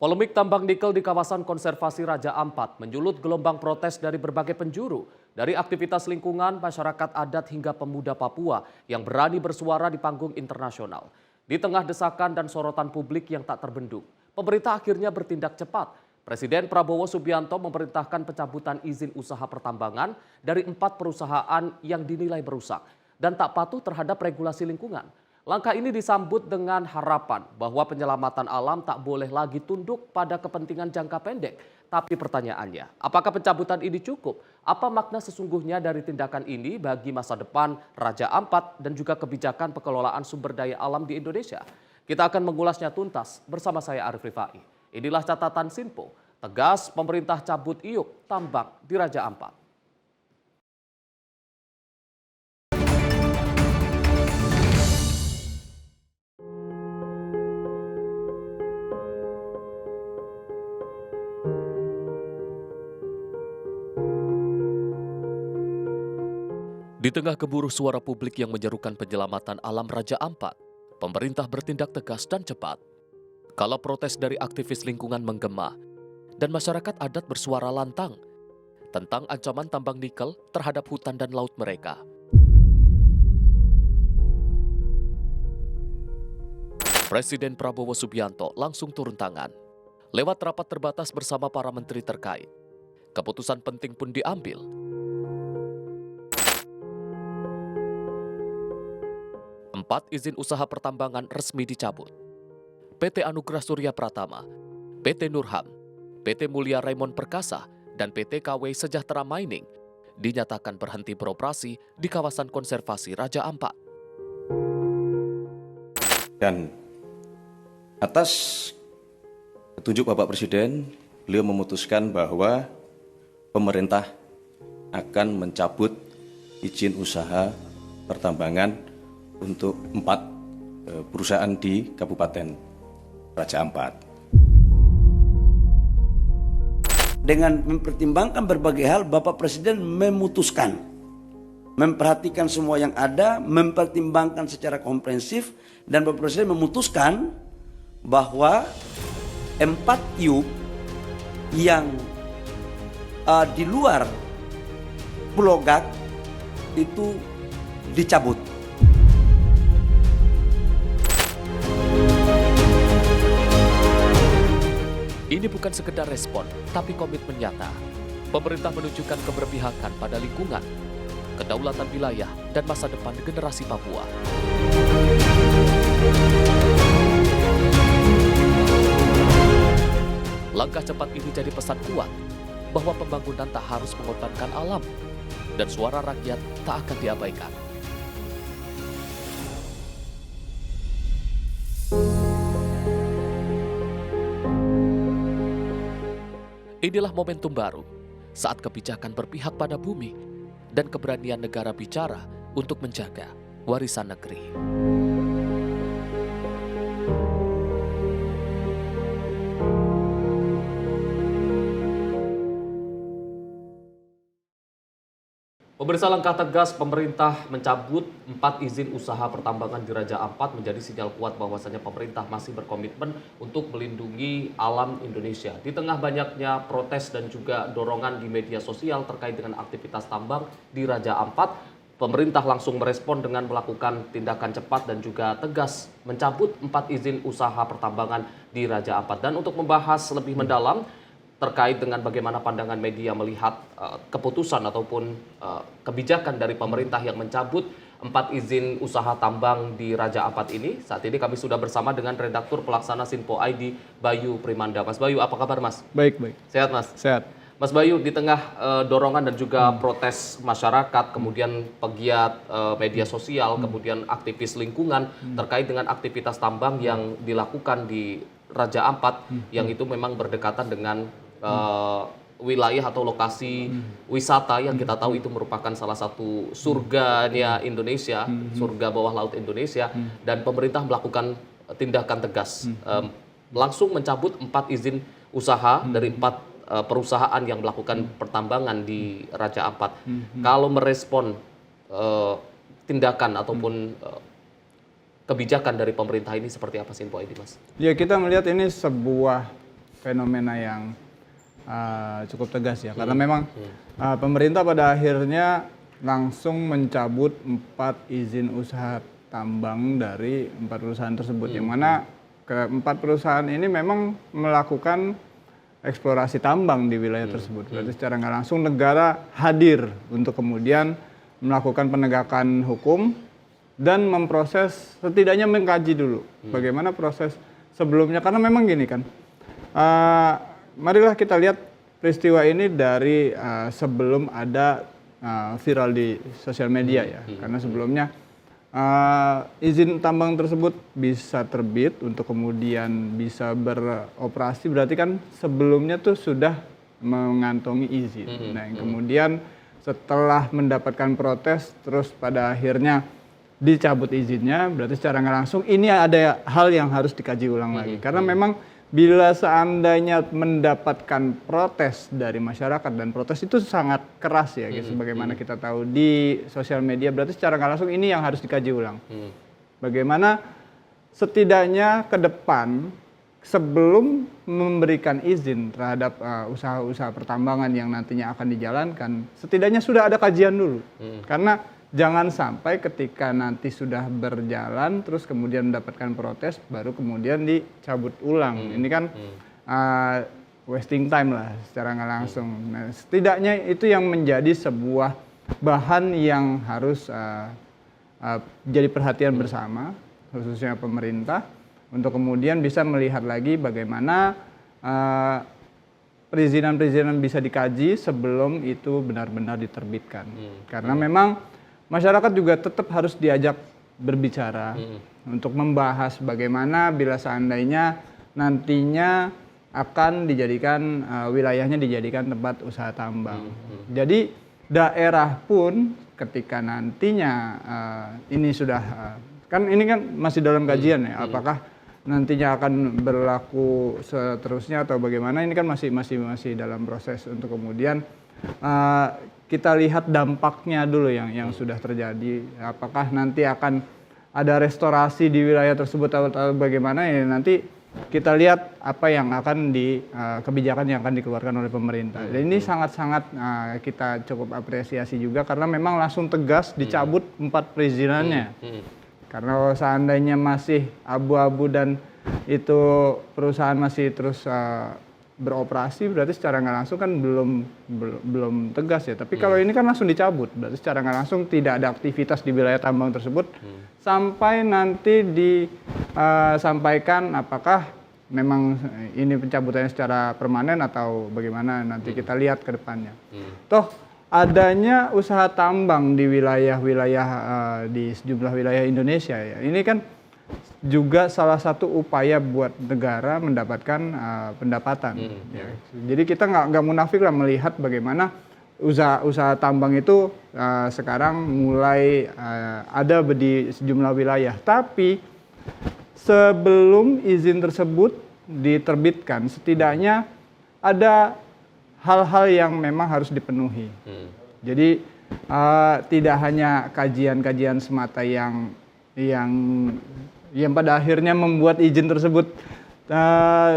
Polemik tambang nikel di kawasan konservasi Raja Ampat menyulut gelombang protes dari berbagai penjuru, dari aktivitas lingkungan, masyarakat adat hingga pemuda Papua yang berani bersuara di panggung internasional. Di tengah desakan dan sorotan publik yang tak terbendung, pemerintah akhirnya bertindak cepat. Presiden Prabowo Subianto memerintahkan pencabutan izin usaha pertambangan dari 4 perusahaan yang dinilai merusak dan tak patuh terhadap regulasi lingkungan. Langkah ini disambut dengan harapan bahwa penyelamatan alam tak boleh lagi tunduk pada kepentingan jangka pendek. Tapi pertanyaannya, apakah pencabutan ini cukup? Apa makna sesungguhnya dari tindakan ini bagi masa depan Raja Ampat dan juga kebijakan pengelolaan sumber daya alam di Indonesia? Kita akan mengulasnya tuntas bersama saya Arif Rifai. Inilah catatan Sinpo, tegas pemerintah cabut iup tambang di Raja Ampat. Di tengah gemuruh suara publik yang menyerukan penyelamatan alam Raja Ampat, pemerintah bertindak tegas dan cepat. Kala protes dari aktivis lingkungan menggema dan masyarakat adat bersuara lantang tentang ancaman tambang nikel terhadap hutan dan laut mereka. Presiden Prabowo Subianto langsung turun tangan. Lewat rapat terbatas bersama para menteri terkait, keputusan penting pun diambil. 4 izin usaha pertambangan resmi dicabut. PT Anugrah Surya Pratama, PT Nurham, PT Mulia Raymond Perkasa, dan PT KW Sejahtera Mining dinyatakan berhenti beroperasi di kawasan konservasi Raja Ampat. Dan atas petunjuk Bapak Presiden, beliau memutuskan bahwa pemerintah akan mencabut izin usaha pertambangan untuk 4 perusahaan di Kabupaten Raja Ampat. Dengan mempertimbangkan berbagai hal, Bapak Presiden memutuskan, memperhatikan semua yang ada, mempertimbangkan secara komprehensif, dan Bapak Presiden memutuskan bahwa 4 iup yang di luar Pulau Gak itu dicabut. Ini bukan sekedar respon, tapi komitmen nyata. Pemerintah menunjukkan keberpihakan pada lingkungan, kedaulatan wilayah, dan masa depan generasi Papua. Langkah cepat ini jadi pesan kuat bahwa pembangunan tak harus mengorbankan alam dan suara rakyat tak akan diabaikan. Inilah momentum baru saat kebijakan berpihak pada bumi dan keberanian negara bicara untuk menjaga warisan negeri. Pemirsa, langkah tegas pemerintah mencabut 4 izin usaha pertambangan di Raja Ampat menjadi sinyal kuat bahwasannya pemerintah masih berkomitmen untuk melindungi alam Indonesia. Di tengah banyaknya protes dan juga dorongan di media sosial terkait dengan aktivitas tambang di Raja Ampat, pemerintah langsung merespon dengan melakukan tindakan cepat dan juga tegas mencabut 4 izin usaha pertambangan di Raja Ampat. Dan untuk membahas lebih mendalam terkait dengan bagaimana pandangan media melihat keputusan ataupun kebijakan dari pemerintah yang mencabut 4 izin usaha tambang di Raja Ampat ini. Saat ini kami sudah bersama dengan redaktur pelaksana Sinpo ID, Bayu Primanda. Mas Bayu, apa kabar Mas? Baik. Sehat Mas? Sehat. Mas Bayu, di tengah dorongan dan juga protes masyarakat, kemudian pegiat media sosial, kemudian aktivis lingkungan terkait dengan aktivitas tambang yang dilakukan di Raja Ampat, yang itu memang berdekatan dengan wilayah atau lokasi wisata yang kita tahu itu merupakan salah satu surganya Indonesia, surga bawah laut Indonesia, dan pemerintah melakukan tindakan tegas, langsung mencabut 4 izin usaha dari 4 perusahaan yang melakukan pertambangan di Raja Ampat. Kalau merespon tindakan ataupun kebijakan dari pemerintah ini seperti apa sih, Mas? Ya, kita melihat ini sebuah fenomena yang cukup tegas ya, karena memang pemerintah pada akhirnya langsung mencabut 4 izin usaha tambang dari 4 perusahaan tersebut, yang mana ke-4 perusahaan ini memang melakukan eksplorasi tambang di wilayah tersebut. Berarti secara nggak langsung negara hadir untuk kemudian melakukan penegakan hukum dan memproses, setidaknya mengkaji dulu bagaimana proses sebelumnya. Karena memang gini kan, marilah kita lihat peristiwa ini dari sebelum ada viral di sosial media ya. Karena sebelumnya izin tambang tersebut bisa terbit untuk kemudian bisa beroperasi, berarti kan sebelumnya tuh sudah mengantongi izin. Nah, yang kemudian setelah mendapatkan protes terus pada akhirnya dicabut izinnya, berarti secara nggak langsung ini ada hal yang harus dikaji ulang lagi. Karena memang bila seandainya mendapatkan protes dari masyarakat, dan protes itu sangat keras ya, sebagaimana kita tahu di sosial media, berarti secara nggak langsung ini yang harus dikaji ulang. Bagaimana setidaknya ke depan sebelum memberikan izin terhadap usaha-usaha pertambangan yang nantinya akan dijalankan, setidaknya sudah ada kajian dulu. Karena jangan sampai ketika nanti sudah berjalan terus kemudian mendapatkan protes baru kemudian dicabut ulang. Ini kan wasting time lah secara nggak langsung. Nah, setidaknya itu yang menjadi sebuah bahan yang harus jadi perhatian bersama, khususnya pemerintah, untuk kemudian bisa melihat lagi bagaimana perizinan-perizinan bisa dikaji sebelum itu benar-benar diterbitkan. Karena memang masyarakat juga tetap harus diajak berbicara untuk membahas bagaimana bila seandainya nantinya akan dijadikan wilayahnya dijadikan tempat usaha tambang. Jadi daerah pun ketika nantinya ini sudah kan ini kan masih dalam kajian ya, apakah nantinya akan berlaku seterusnya atau bagaimana, ini kan masih dalam proses untuk kemudian kita lihat dampaknya dulu yang sudah terjadi. Apakah nanti akan ada restorasi di wilayah tersebut atau bagaimana, ya nanti kita lihat apa yang akan kebijakan yang akan dikeluarkan oleh pemerintah. Dan ini sangat-sangat kita cukup apresiasi juga karena memang langsung tegas dicabut 4 perizinannya. Karena seandainya masih abu-abu dan itu perusahaan masih terus beroperasi, berarti secara nggak langsung kan belum tegas ya. Tapi kalau ini kan langsung dicabut, berarti secara nggak langsung tidak ada aktivitas di wilayah tambang tersebut sampai nanti disampaikan apakah memang ini pencabutannya secara permanen atau bagaimana, nanti kita lihat ke depannya. Toh adanya usaha tambang di wilayah-wilayah di sejumlah wilayah Indonesia ya, ini kan juga salah satu upaya buat negara mendapatkan pendapatan. Ya. Jadi kita nggak munafik lah melihat bagaimana usaha tambang itu sekarang mulai ada di sejumlah wilayah. Tapi sebelum izin tersebut diterbitkan, setidaknya ada hal-hal yang memang harus dipenuhi. Jadi tidak hanya kajian-kajian semata yang pada akhirnya membuat izin tersebut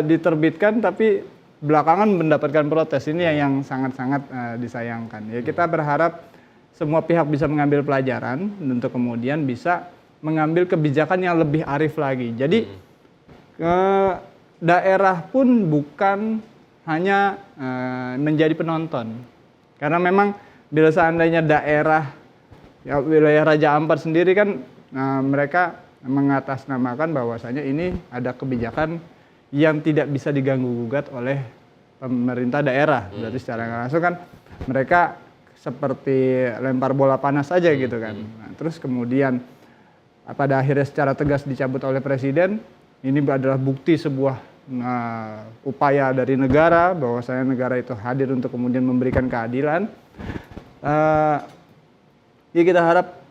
diterbitkan, tapi belakangan mendapatkan protes. Ini yang sangat-sangat disayangkan. Ya, kita berharap semua pihak bisa mengambil pelajaran untuk kemudian bisa mengambil kebijakan yang lebih arif lagi. Jadi daerah pun bukan hanya menjadi penonton, karena memang bila seandainya daerah ya, wilayah Raja Ampat sendiri kan mereka mengatasnamakan bahwasanya ini ada kebijakan yang tidak bisa diganggu-gugat oleh pemerintah daerah. Berarti secara langsung kan mereka seperti lempar bola panas aja gitu kan. Nah, terus kemudian pada akhirnya secara tegas dicabut oleh presiden. Ini adalah bukti sebuah upaya dari negara, bahwasanya negara itu hadir untuk kemudian memberikan keadilan. Ya kita harap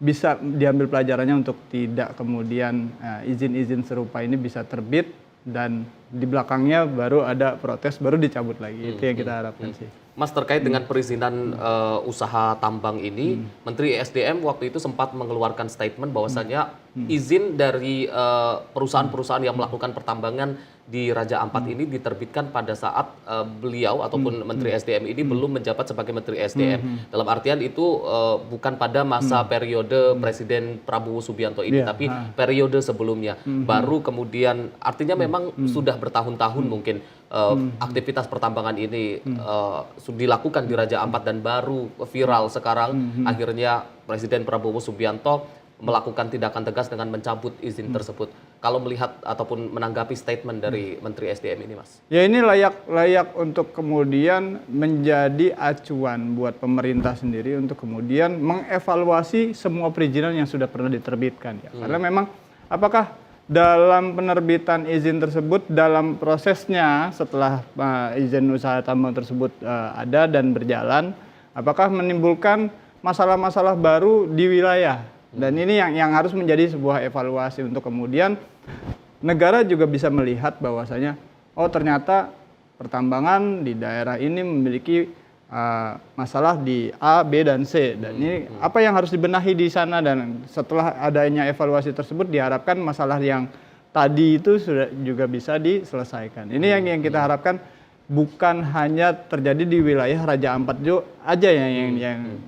bisa diambil pelajarannya untuk tidak kemudian izin-izin serupa ini bisa terbit dan di belakangnya baru ada protes, baru dicabut lagi. Itu yang kita harapkan sih. Mas, terkait dengan perizinan usaha tambang ini, Menteri ESDM waktu itu sempat mengeluarkan statement bahwasannya izin dari perusahaan-perusahaan yang melakukan pertambangan di Raja Ampat ini diterbitkan pada saat beliau ataupun Menteri SDM ini belum menjabat sebagai Menteri SDM. Dalam artian itu bukan pada masa periode Presiden Prabowo Subianto ini, tapi periode sebelumnya. Baru kemudian artinya memang sudah bertahun-tahun mungkin aktivitas pertambangan ini dilakukan di Raja Ampat dan baru viral sekarang akhirnya Presiden Prabowo Subianto melakukan tindakan tegas dengan mencabut izin tersebut. Kalau melihat ataupun menanggapi statement dari Menteri SDM ini, Mas. Ya ini layak untuk kemudian menjadi acuan buat pemerintah sendiri untuk kemudian mengevaluasi semua perizinan yang sudah pernah diterbitkan. Ya. Karena memang apakah dalam penerbitan izin tersebut, dalam prosesnya setelah izin usaha tambang tersebut ada dan berjalan, apakah menimbulkan masalah-masalah baru di wilayah? Dan ini yang harus menjadi sebuah evaluasi untuk kemudian negara juga bisa melihat bahwasanya oh ternyata pertambangan di daerah ini memiliki masalah di A, B, dan C. Dan ini apa yang harus dibenahi di sana, dan setelah adanya evaluasi tersebut diharapkan masalah yang tadi itu sudah juga bisa diselesaikan. Ini yang kita harapkan bukan hanya terjadi di wilayah Raja Ampat aja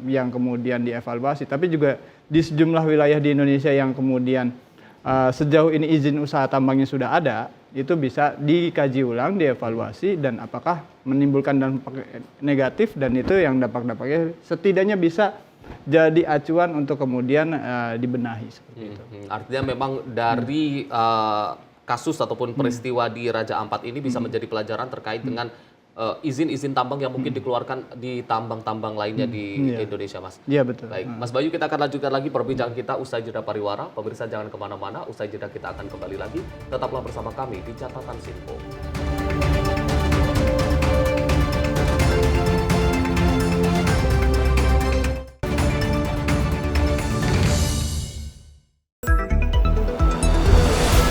yang kemudian dievaluasi, tapi juga di sejumlah wilayah di Indonesia yang kemudian sejauh ini izin usaha tambangnya sudah ada, itu bisa dikaji ulang, dievaluasi, dan apakah menimbulkan dampak negatif, dan itu yang dampak-dampaknya setidaknya bisa jadi acuan untuk kemudian dibenahi seperti itu. Artinya memang dari kasus ataupun peristiwa di Raja Ampat ini bisa menjadi pelajaran terkait dengan izin-izin tambang yang mungkin dikeluarkan di tambang-tambang lainnya di Indonesia, Mas. Iya, betul. Baik, Mas Bayu, kita akan lanjutkan lagi perbincangan kita usai jeda pariwara. Pemirsa jangan kemana-mana, usai jeda kita akan kembali lagi. Tetaplah bersama kami di Catatan Sinpo.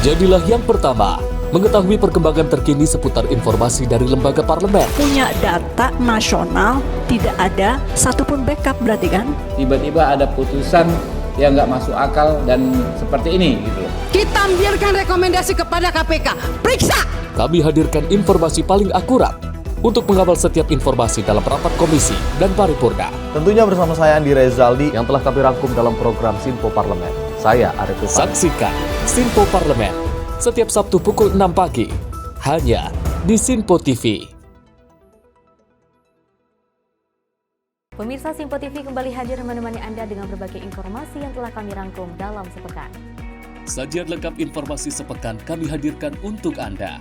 Jadilah yang pertama mengetahui perkembangan terkini seputar informasi dari lembaga parlemen. Punya data nasional, tidak ada satupun backup berarti kan? Tiba-tiba ada putusan yang nggak masuk akal dan seperti ini gitu. Kita biarkan rekomendasi kepada KPK, periksa! Kami hadirkan informasi paling akurat untuk mengawal setiap informasi dalam rapat komisi dan paripurna. Tentunya bersama saya Andi Rezaldi Yang telah kami rangkum dalam program Sinpo Parlemen. Saya Arif Rifani. Saksikan Sinpo Parlemen setiap Sabtu pukul 6 pagi, hanya di Sinpo TV. Pemirsa Sinpo TV kembali hadir menemani Anda dengan berbagai informasi yang telah kami rangkum dalam sepekan. Sajian lengkap informasi sepekan kami hadirkan untuk Anda.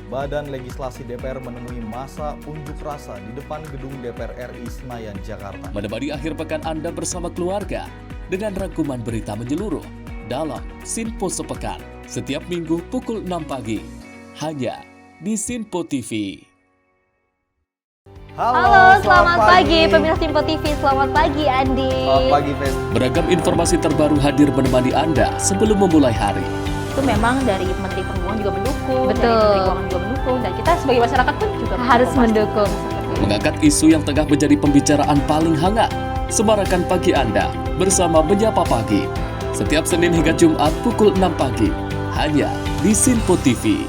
Badan Legislasi DPR menemui masa unjuk rasa di depan gedung DPR RI Senayan, Jakarta. Menemani akhir pekan Anda bersama keluarga dengan rangkuman berita menyeluruh dalam Sinpo Sepekan setiap minggu pukul 6 pagi hanya di Sinpo TV. Halo, selamat pagi pemirsa Sinpo TV. Selamat pagi Andi. Selamat pagi, Fen. Beragam informasi terbaru hadir menemani Anda sebelum memulai hari. Itu memang dari Menteri Perhubungan juga mendukung, Betul. dari Menteri Keuangan juga mendukung, dan kita sebagai masyarakat pun juga Harus mendukung. Mengangkat isu yang tengah menjadi pembicaraan paling hangat. Semarakan pagi Anda bersama Menyapa Pagi. Setiap Senin hingga Jumat pukul 6 pagi hanya di Sinpo TV.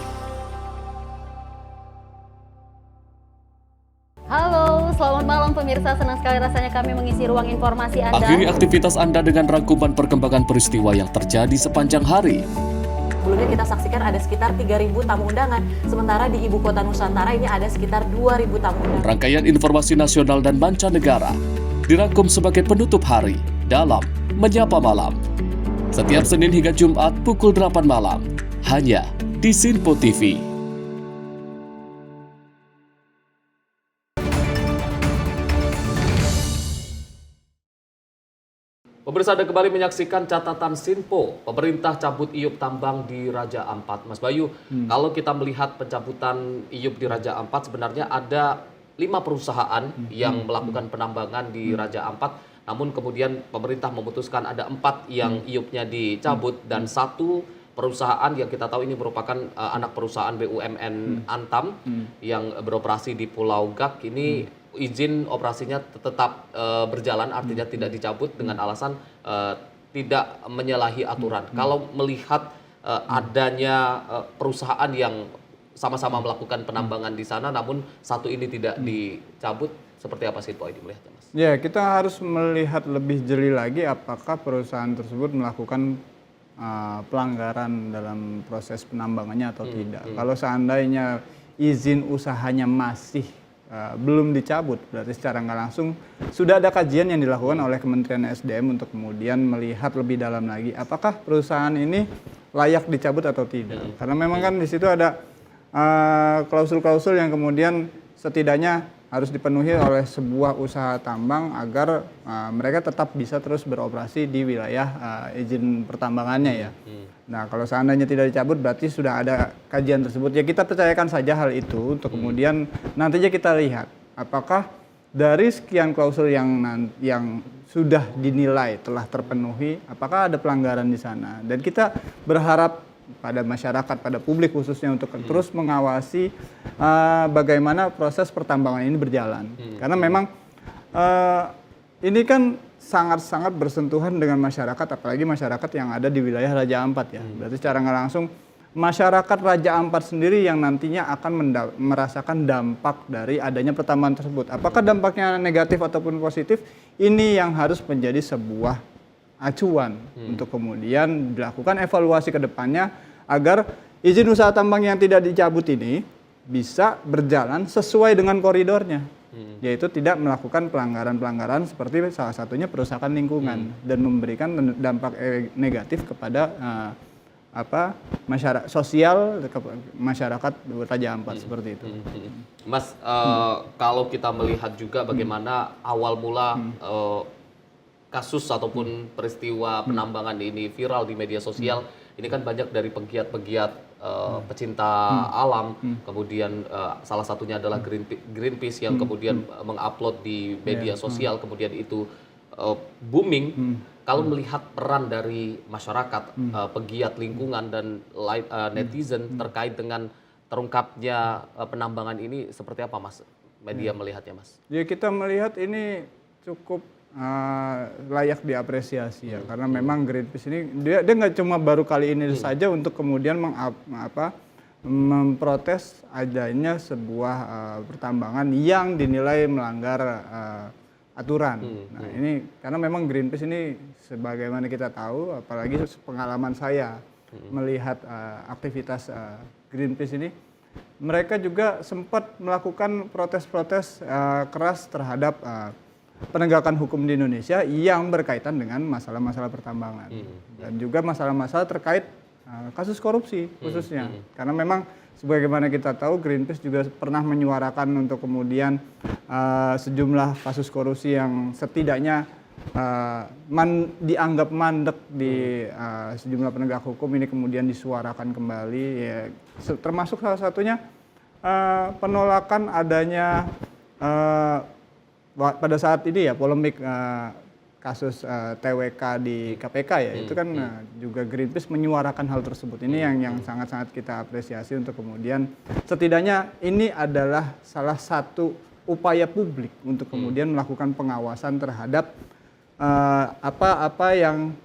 Halo, selamat malam pemirsa. Senang sekali rasanya kami mengisi ruang informasi Anda. Akhiri aktivitas Anda dengan rangkuman perkembangan peristiwa yang terjadi sepanjang hari. Sebelumnya kita saksikan ada sekitar 3.000 tamu undangan. Sementara di Ibu Kota Nusantara ini ada sekitar 2.000 tamu undangan. Rangkaian informasi nasional dan mancanegara dirangkum sebagai penutup hari dalam Menyapa Malam. Setiap Senin hingga Jumat pukul 8 malam hanya di Sinpo TV. Pemirsa, Anda kembali menyaksikan catatan Sinpo. Pemerintah cabut IUP tambang di Raja Ampat. Mas Bayu, kalau kita melihat pencabutan IUP di Raja Ampat, sebenarnya ada 5 perusahaan yang melakukan penambangan di Raja Ampat. Namun kemudian pemerintah memutuskan ada 4 yang IUP-nya dicabut dan 1 perusahaan yang kita tahu ini merupakan anak perusahaan BUMN Antam yang beroperasi di Pulau Gak ini izin operasinya tetap berjalan, artinya tidak dicabut dengan alasan tidak menyalahi aturan. Kalau melihat adanya perusahaan yang sama-sama melakukan penambangan di sana, namun satu ini tidak dicabut, seperti apa sih Pak Edi melihatnya, Mas? Ya, kita harus melihat lebih jeli lagi apakah perusahaan tersebut melakukan pelanggaran dalam proses penambangannya atau tidak. Kalau seandainya izin usahanya masih belum dicabut, berarti secara nggak langsung sudah ada kajian yang dilakukan oleh Kementerian SDM untuk kemudian melihat lebih dalam lagi apakah perusahaan ini layak dicabut atau tidak. Karena memang kan di situ ada klausul-klausul yang kemudian setidaknya harus dipenuhi oleh sebuah usaha tambang agar mereka tetap bisa terus beroperasi di wilayah izin pertambangannya ya. Nah, kalau seandainya tidak dicabut berarti sudah ada kajian tersebut. Ya kita percayakan saja hal itu untuk kemudian nantinya kita lihat apakah dari sekian klausul yang sudah dinilai telah terpenuhi, apakah ada pelanggaran di sana. Dan kita berharap pada masyarakat, pada publik khususnya untuk terus mengawasi bagaimana proses pertambangan ini berjalan. Karena memang ini kan sangat-sangat bersentuhan dengan masyarakat, apalagi masyarakat yang ada di wilayah Raja Ampat ya. Berarti secara nggak langsung masyarakat Raja Ampat sendiri yang nantinya akan merasakan dampak dari adanya pertambangan tersebut. Apakah dampaknya negatif ataupun positif? Ini yang harus menjadi sebuah acuan untuk kemudian dilakukan evaluasi ke depannya agar izin usaha tambang yang tidak dicabut ini bisa berjalan sesuai dengan koridornya, yaitu tidak melakukan pelanggaran-pelanggaran seperti salah satunya perusakan lingkungan dan memberikan dampak negatif kepada masyarakat sosial masyarakat Raja Ampat seperti itu. Mas, kalau kita melihat juga bagaimana awal mula kasus ataupun peristiwa penambangan ini viral di media sosial, ini kan banyak dari pegiat-pegiat pecinta alam, kemudian salah satunya adalah Greenpeace yang kemudian mengupload di media sosial, kemudian itu booming. Kalau melihat peran dari masyarakat, pegiat lingkungan dan netizen terkait dengan terungkapnya penambangan ini, seperti apa Mas? Media melihatnya Mas? Ya kita melihat ini cukup layak diapresiasi ya, karena memang Greenpeace ini dia nggak cuma baru kali ini saja untuk kemudian memprotes adanya sebuah pertambangan yang dinilai melanggar aturan. Nah ini karena memang Greenpeace ini sebagaimana kita tahu, apalagi pengalaman saya melihat aktivitas Greenpeace ini, mereka juga sempat melakukan protes-protes keras terhadap penegakan hukum di Indonesia yang berkaitan dengan masalah-masalah pertambangan dan juga masalah-masalah terkait kasus korupsi khususnya. Karena memang sebagaimana kita tahu Greenpeace juga pernah menyuarakan untuk kemudian sejumlah kasus korupsi yang setidaknya dianggap mandek di sejumlah penegak hukum ini kemudian disuarakan kembali ya, termasuk salah satunya penolakan adanya pada saat ini ya polemik kasus TWK di KPK ya, itu kan juga Greenpeace menyuarakan hal tersebut. Ini yang sangat-sangat kita apresiasi untuk kemudian setidaknya ini adalah salah satu upaya publik untuk kemudian melakukan pengawasan terhadap apa-apa yang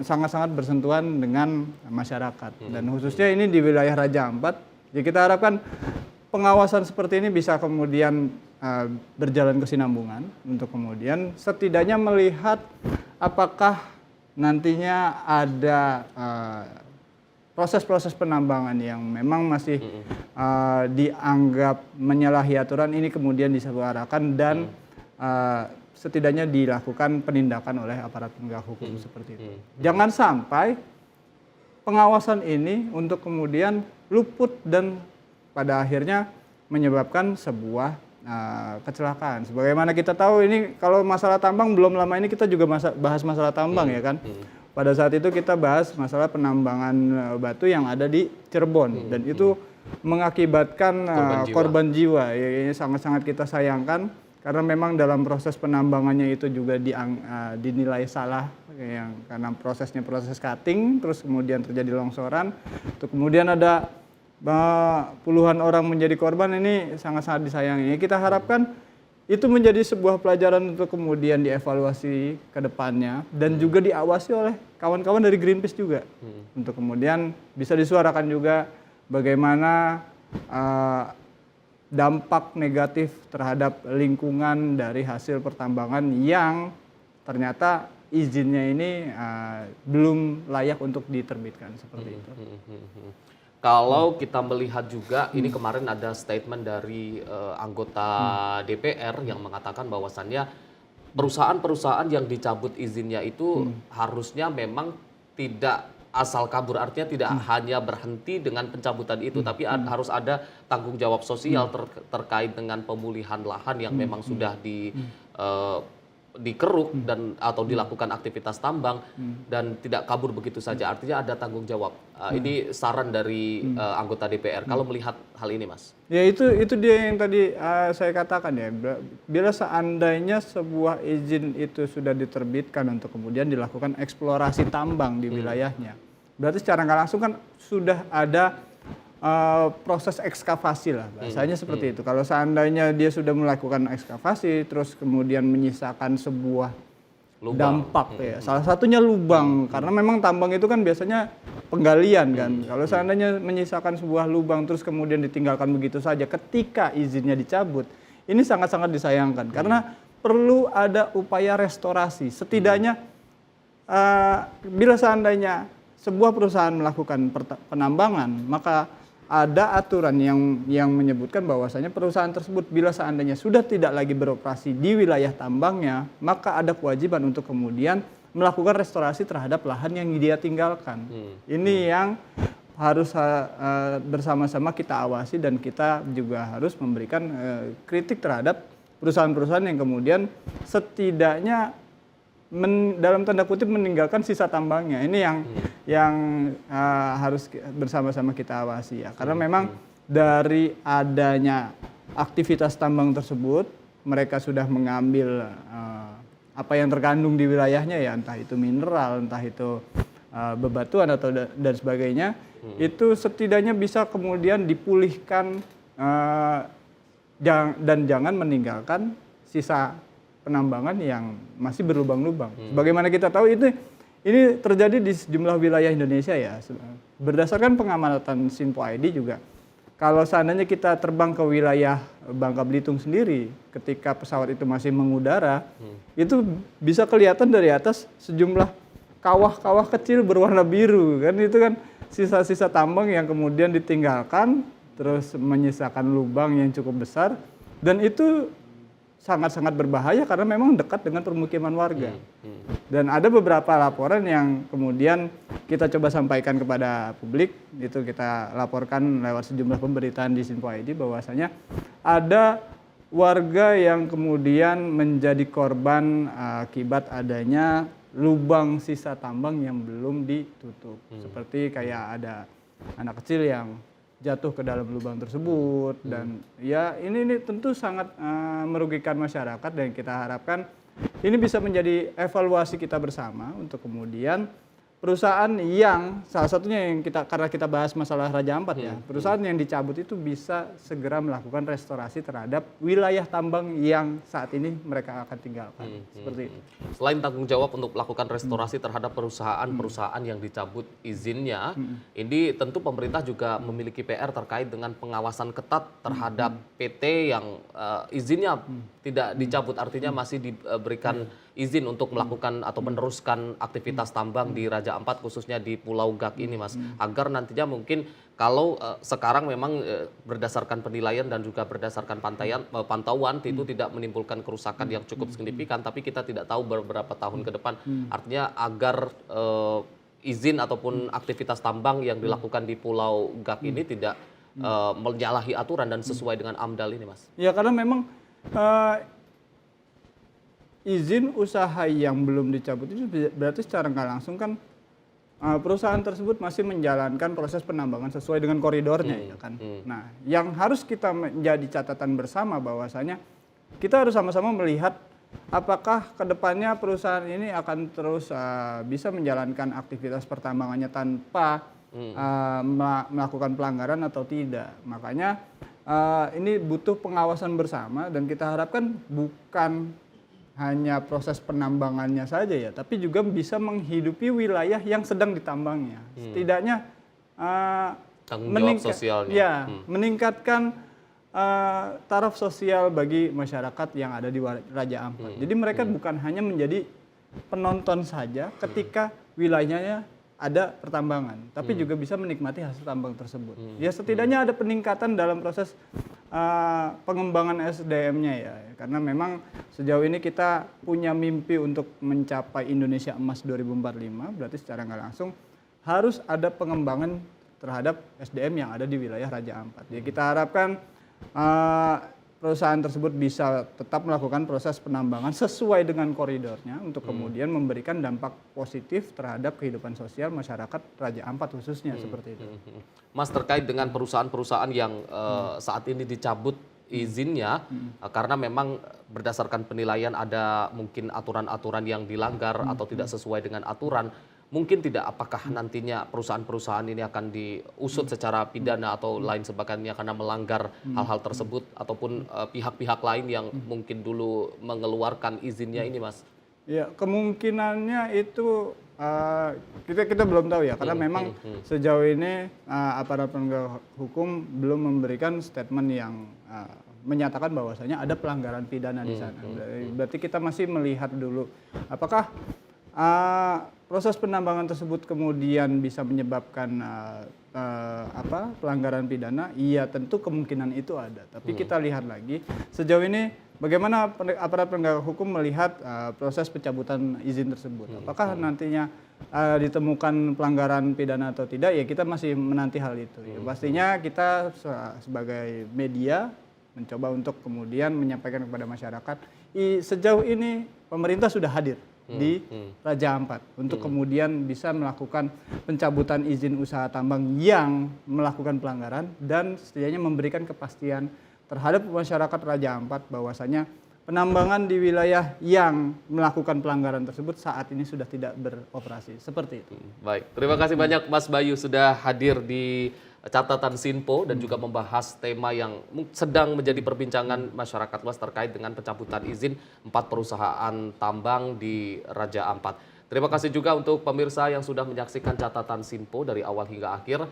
sangat-sangat bersentuhan dengan masyarakat. Dan khususnya ini di wilayah Raja Ampat, ya kita harapkan pengawasan seperti ini bisa kemudian berjalan kesinambungan untuk kemudian setidaknya melihat apakah nantinya ada proses-proses penambangan yang memang masih dianggap menyalahi aturan ini kemudian disuarakan dan setidaknya dilakukan penindakan oleh aparat penegak hukum seperti itu. Jangan sampai pengawasan ini untuk kemudian luput dan pada akhirnya menyebabkan sebuah kecelakaan. Sebagaimana kita tahu ini kalau masalah tambang belum lama ini kita juga bahas masalah tambang ya kan. Pada saat itu kita bahas masalah penambangan batu yang ada di Cirebon dan itu mengakibatkan korban jiwa. Ya, ini sangat-sangat kita sayangkan karena memang dalam proses penambangannya itu juga dinilai salah karena prosesnya proses cutting terus kemudian terjadi longsoran. Terus kemudian ada puluhan orang menjadi korban, ini sangat-sangat disayangkan. Kita harapkan itu menjadi sebuah pelajaran untuk kemudian dievaluasi ke depannya dan juga diawasi oleh kawan-kawan dari Greenpeace juga untuk kemudian bisa disuarakan juga bagaimana dampak negatif terhadap lingkungan dari hasil pertambangan yang ternyata izinnya ini belum layak untuk diterbitkan seperti itu. Kalau kita melihat juga, ini kemarin ada statement dari anggota DPR yang mengatakan bahwasannya perusahaan-perusahaan yang dicabut izinnya itu harusnya memang tidak asal kabur, artinya tidak hanya berhenti dengan pencabutan itu, tapi harus ada tanggung jawab sosial terkait dengan pemulihan lahan yang memang sudah dikeruk dan atau dilakukan aktivitas tambang dan tidak kabur begitu saja, artinya ada tanggung jawab. Ini saran dari anggota DPR kalau melihat hal ini, Mas. Ya itu dia yang tadi saya katakan ya, bila seandainya sebuah izin itu sudah diterbitkan untuk kemudian dilakukan eksplorasi tambang di wilayahnya, berarti secara nggak langsung kan sudah ada proses ekskavasi lah, bahasanya seperti itu. Kalau seandainya dia sudah melakukan ekskavasi, terus kemudian menyisakan sebuah dampak ya, salah satunya lubang, karena memang tambang itu kan biasanya penggalian kan. Kalau seandainya menyisakan sebuah lubang, terus kemudian ditinggalkan begitu saja ketika izinnya dicabut, ini sangat-sangat disayangkan, karena perlu ada upaya restorasi. Setidaknya bila seandainya sebuah perusahaan melakukan penambangan, maka ada aturan yang menyebutkan bahwasanya perusahaan tersebut bila seandainya sudah tidak lagi beroperasi di wilayah tambangnya, maka ada kewajiban untuk kemudian melakukan restorasi terhadap lahan yang dia tinggalkan. Ini yang harus bersama-sama kita awasi dan kita juga harus memberikan kritik terhadap perusahaan-perusahaan yang kemudian setidaknya dalam tanda kutip meninggalkan sisa tambangnya. Ini yang harus bersama-sama kita awasi ya. Karena memang dari adanya aktivitas tambang tersebut, mereka sudah mengambil apa yang terkandung di wilayahnya ya, entah itu mineral, entah itu bebatuan atau dan sebagainya, itu setidaknya bisa kemudian dipulihkan dan jangan meninggalkan sisa penambangan yang masih berlubang-lubang. Bagaimana kita tahu ini terjadi di sejumlah wilayah Indonesia ya. Berdasarkan pengamatan Sinpo ID juga, kalau seandainya kita terbang ke wilayah Bangka Belitung sendiri, ketika pesawat itu masih mengudara, itu bisa kelihatan dari atas sejumlah kawah-kawah kecil berwarna biru kan, itu kan sisa-sisa tambang yang kemudian ditinggalkan, terus menyisakan lubang yang cukup besar, dan itu sangat-sangat berbahaya karena memang dekat dengan permukiman warga. Dan ada beberapa laporan yang kemudian kita coba sampaikan kepada publik, itu kita laporkan lewat sejumlah pemberitaan di Sinpo ID bahwasanya ada warga yang kemudian menjadi korban akibat adanya lubang sisa tambang yang belum ditutup. Seperti kayak ada anak kecil yang jatuh ke dalam lubang tersebut, dan ya ini tentu sangat merugikan masyarakat, dan kita harapkan ini bisa menjadi evaluasi kita bersama untuk kemudian perusahaan yang salah satunya yang karena kita bahas masalah Raja Ampat ya, perusahaan yang dicabut itu bisa segera melakukan restorasi terhadap wilayah tambang yang saat ini mereka akan tinggalkan. Seperti itu. Selain tanggung jawab untuk melakukan restorasi terhadap perusahaan-perusahaan yang dicabut izinnya, ini tentu pemerintah juga memiliki PR terkait dengan pengawasan ketat terhadap PT yang izinnya tidak dicabut, artinya masih diberikan izin untuk melakukan atau meneruskan aktivitas tambang di Raja Ampat, khususnya di Pulau Gak ini, Mas, agar nantinya mungkin kalau sekarang memang berdasarkan penilaian dan juga berdasarkan pantauan itu tidak menimbulkan kerusakan yang cukup signifikan, tapi kita tidak tahu beberapa tahun ke depan, artinya agar izin ataupun aktivitas tambang yang dilakukan di Pulau Gak ini tidak menyalahi aturan dan sesuai dengan AMDAL ini, Mas. Ya, karena memang izin usaha yang belum dicabut itu berarti secara nggak langsung kan perusahaan tersebut masih menjalankan proses penambangan sesuai dengan koridornya ya kan. Nah, yang harus kita menjadi catatan bersama bahwasanya kita harus sama-sama melihat apakah kedepannya perusahaan ini akan terus bisa menjalankan aktivitas pertambangannya tanpa melakukan pelanggaran atau tidak. Makanya ini butuh pengawasan bersama dan kita harapkan bukan hanya proses penambangannya saja ya, tapi juga bisa menghidupi wilayah yang sedang ditambangnya. Setidaknya tanggung jawab sosialnya. Meningkatkan taraf sosial bagi masyarakat yang ada di Raja Ampat. Jadi mereka bukan hanya menjadi penonton saja ketika wilayahnya ada pertambangan, tapi juga bisa menikmati hasil tambang tersebut. Ya setidaknya ada peningkatan dalam proses pengembangan SDM-nya ya, karena memang sejauh ini kita punya mimpi untuk mencapai Indonesia Emas 2045, berarti secara nggak langsung harus ada pengembangan terhadap SDM yang ada di wilayah Raja Ampat. Jadi kita harapkan perusahaan tersebut bisa tetap melakukan proses penambangan sesuai dengan koridornya untuk kemudian memberikan dampak positif terhadap kehidupan sosial masyarakat Raja Ampat khususnya seperti itu. Mas, terkait dengan perusahaan-perusahaan yang saat ini dicabut izinnya karena memang berdasarkan penilaian ada mungkin aturan-aturan yang dilanggar atau tidak sesuai dengan aturan. Mungkin tidak, apakah nantinya perusahaan-perusahaan ini akan diusut secara pidana atau lain sebagainya karena melanggar hal-hal tersebut ataupun pihak-pihak lain yang mungkin dulu mengeluarkan izinnya ini, Mas? Ya, kemungkinannya itu kita belum tahu ya, karena memang sejauh ini aparat penegak hukum belum memberikan statement yang menyatakan bahwasanya ada pelanggaran pidana di sana. Berarti kita masih melihat dulu apakah proses penambangan tersebut kemudian bisa menyebabkan pelanggaran pidana. Iya, tentu kemungkinan itu ada. Tapi kita lihat lagi sejauh ini bagaimana aparat penegak hukum melihat proses pencabutan izin tersebut. Apakah nantinya ditemukan pelanggaran pidana atau tidak? Ya kita masih menanti hal itu. Ya, pastinya kita sebagai media mencoba untuk kemudian menyampaikan kepada masyarakat. Sejauh ini pemerintah sudah hadir di Raja Ampat untuk kemudian bisa melakukan pencabutan izin usaha tambang yang melakukan pelanggaran dan setidaknya memberikan kepastian terhadap masyarakat Raja Ampat bahwasanya penambangan di wilayah yang melakukan pelanggaran tersebut saat ini sudah tidak beroperasi. Seperti itu. Baik, terima kasih banyak Mas Bayu sudah hadir di catatan Sinpo dan juga membahas tema yang sedang menjadi perbincangan masyarakat luas terkait dengan pencabutan izin 4 perusahaan tambang di Raja Ampat. Terima kasih juga untuk pemirsa yang sudah menyaksikan catatan Sinpo dari awal hingga akhir.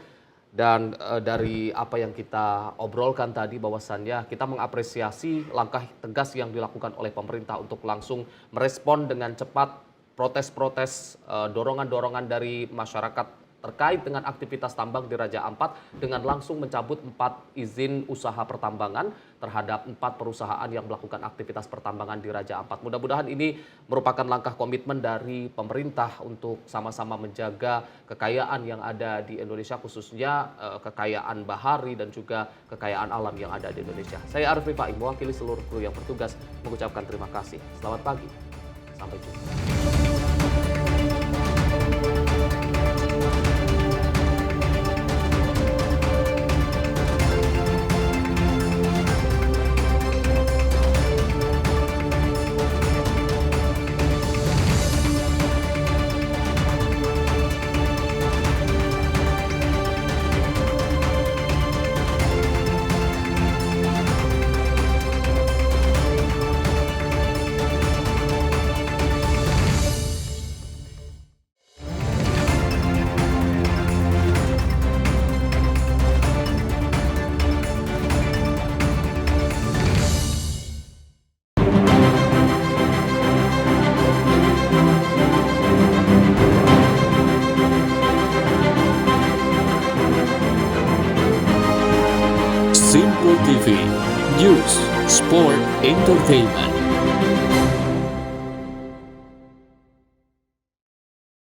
Dan dari apa yang kita obrolkan tadi bahwasannya kita mengapresiasi langkah tegas yang dilakukan oleh pemerintah untuk langsung merespon dengan cepat protes-protes, dorongan-dorongan dari masyarakat terkait dengan aktivitas tambang di Raja Ampat dengan langsung mencabut 4 izin usaha pertambangan terhadap 4 perusahaan yang melakukan aktivitas pertambangan di Raja Ampat. Mudah-mudahan ini merupakan langkah komitmen dari pemerintah untuk sama-sama menjaga kekayaan yang ada di Indonesia, khususnya kekayaan bahari dan juga kekayaan alam yang ada di Indonesia. Saya Arif Rifai, mewakili seluruh kru yang bertugas mengucapkan terima kasih. Selamat pagi, sampai jumpa. Sinpo TV, News, Sport, Entertainment.